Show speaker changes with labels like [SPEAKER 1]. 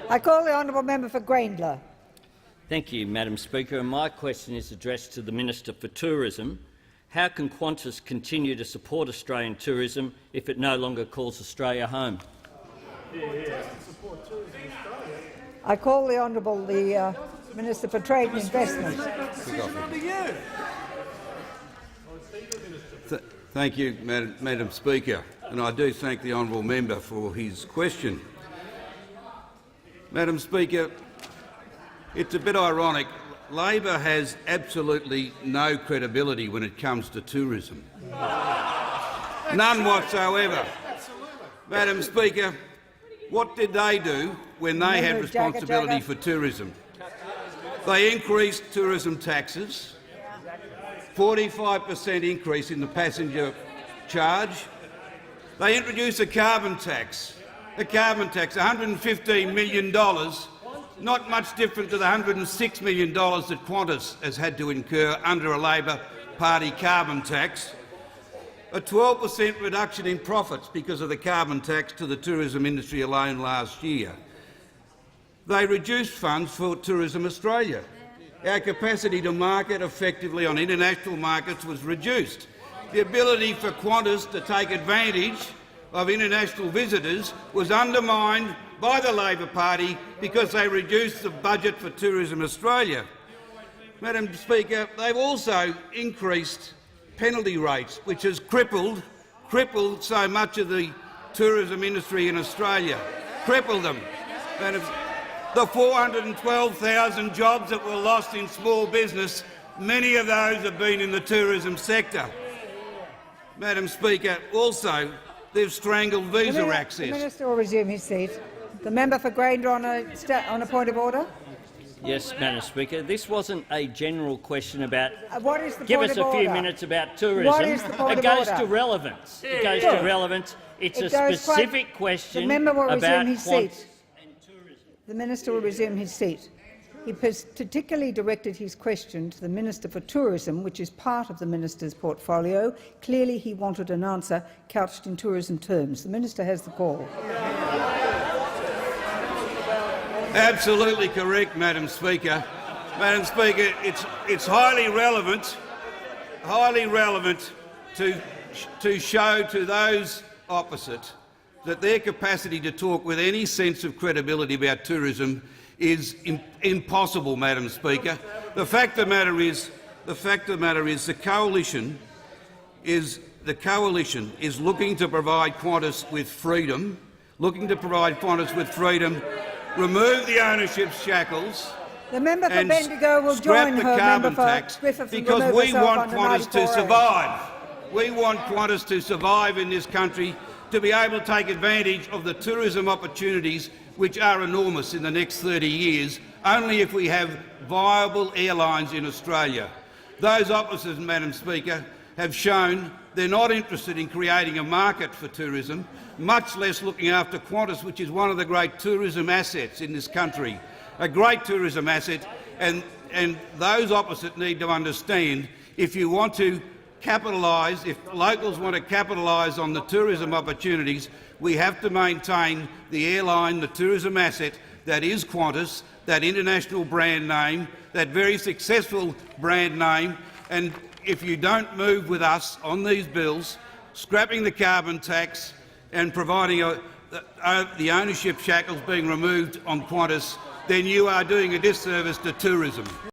[SPEAKER 1] I call the honourable member for Grayndler.
[SPEAKER 2] Thank you, Madam Speaker. And my question is addressed to the Minister for Tourism. How can Qantas continue to support Australian tourism if it no longer calls Australia home?
[SPEAKER 1] I call the honourable Minister for Trade and Investment.
[SPEAKER 3] Thank you, Madam Speaker, and I do thank the honourable member for his question. Madam Speaker, it's a bit ironic. Labor has absolutely no credibility when it comes to tourism. None whatsoever. Madam Speaker, what did they do when they had responsibility for tourism? They increased tourism taxes, 45% increase in the passenger charge. They introduced a carbon tax, $115 million, not much different to the $106 million that Qantas has had to incur under a Labor Party carbon tax. A 12% reduction in profits because of the carbon tax to the tourism industry alone last year. They reduced funds for Tourism Australia. Our capacity to market effectively on international markets was reduced. The ability for Qantas to take advantage of international visitors was undermined by the Labor Party because they reduced the budget for Tourism Australia. Madam Speaker, they've also increased penalty rates, which has crippled so much of the tourism industry in Australia. Crippled them. The 412,000 jobs that were lost in small business, many of those have been in the tourism sector. Madam Speaker, also they've strangled visa access.
[SPEAKER 1] The minister will resume his seat. The member for Grayndler on a point of order.
[SPEAKER 2] Yes, Madam Speaker. This wasn't a general question about.
[SPEAKER 1] What is the
[SPEAKER 2] give
[SPEAKER 1] point
[SPEAKER 2] us
[SPEAKER 1] of
[SPEAKER 2] a few
[SPEAKER 1] order?
[SPEAKER 2] minutes about tourism.
[SPEAKER 1] What is the point
[SPEAKER 2] it goes
[SPEAKER 1] of order?
[SPEAKER 2] to relevance. It goes to relevance. It's a specific question
[SPEAKER 1] the member will
[SPEAKER 2] about
[SPEAKER 1] resume his seat. The minister will resume his seat. He particularly directed his question to the Minister for Tourism, which is part of the minister's portfolio. Clearly he wanted an answer couched in tourism terms. The minister has the call.
[SPEAKER 3] Absolutely correct, Madam Speaker. Madam Speaker, it's highly relevant to show to those opposite that their capacity to talk with any sense of credibility about tourism is impossible, Madam Speaker. The fact of the matter is the coalition is looking to provide Qantas with freedom, remove the ownership shackles.
[SPEAKER 1] The member for Bendigo will join
[SPEAKER 3] the
[SPEAKER 1] her
[SPEAKER 3] carbon
[SPEAKER 1] member
[SPEAKER 3] tax
[SPEAKER 1] for Griffith
[SPEAKER 3] because we want Qantas to survive. We want Qantas to survive in this country, to be able to take advantage of the tourism opportunities which are enormous in the next 30 years, only if we have viable airlines in Australia. Those opposites, Madam Speaker, have shown they're not interested in creating a market for tourism, much less looking after Qantas, which is one of the great tourism assets in this country, a great tourism asset, and those opposite need to understand if you want to capitalise, if locals want to capitalise on the tourism opportunities, we have to maintain the airline, the tourism asset that is Qantas, that international brand name, that very successful brand name. And if you don't move with us on these bills, scrapping the carbon tax and providing the ownership shackles being removed on Qantas, then you are doing a disservice to tourism.